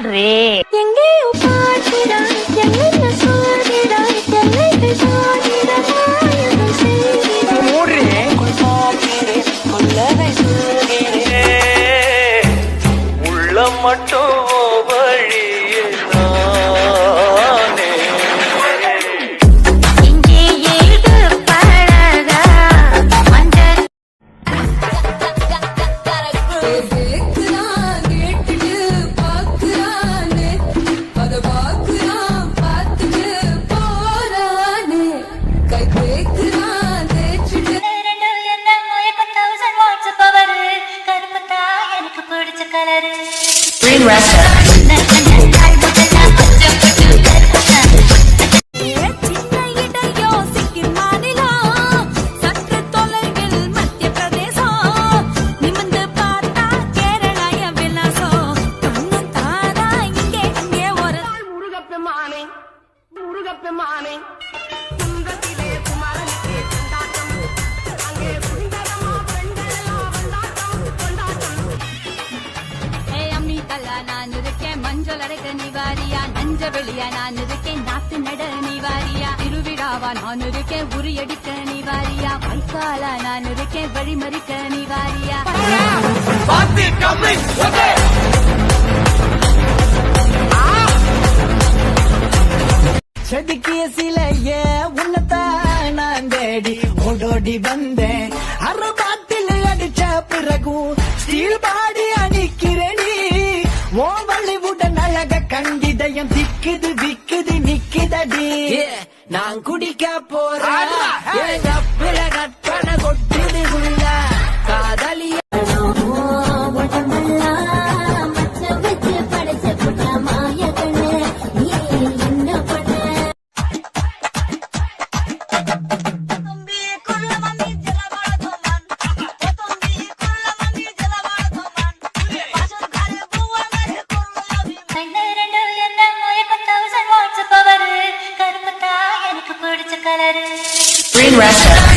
பாடுறே. எங்கேயோ பார்க்கிறாய், என்ன சொல்கிறாய், என்னை சாதிடமாயகம் செய்கிறாய். கொல்லவை சொல்கிறேன், உள்ளம் மட்டும் வழியே நானே. இங்கே ஏது பழகா மஞ்சள் Green Rasta. முருகப்பெருமானே குன்றத்திலே குமரனுக்கே கொண்டாட்டம், அங்கே சுந்தரமா பெண்களெல்லாம் கொண்டாட்டம் கொண்டாட்டம். அம்மி கல்லா நான் இருக்கேன், மஞ்சள் அரைக்க நிவாரியா, நஞ்ச வெளியா நான் இருக்கேன், நாத்து நட நிவாரியா, திருவிழாவா நான் இருக்கேன், உரியடிக்க நிவாரியா, வைக்காலா நான் இருக்கேன், வழிமறிக்க நிவாரியா. செதுக்கிய சிலைய உன்னதான் நான் தேடி ஓடோடி வந்தேன். அரபாத்தில் அடிச்ச பிறகும் ஸ்டீல் பாடி அணிக்கிறேனி. ஓ வள்ளிவுடன் அழக கண்டிதயம் திக்குது விக்குது நிக்குதடி. நான் குடிக்க போறேன் கற்பன கொட்டுது உள்ள காதலிய Green Rasta.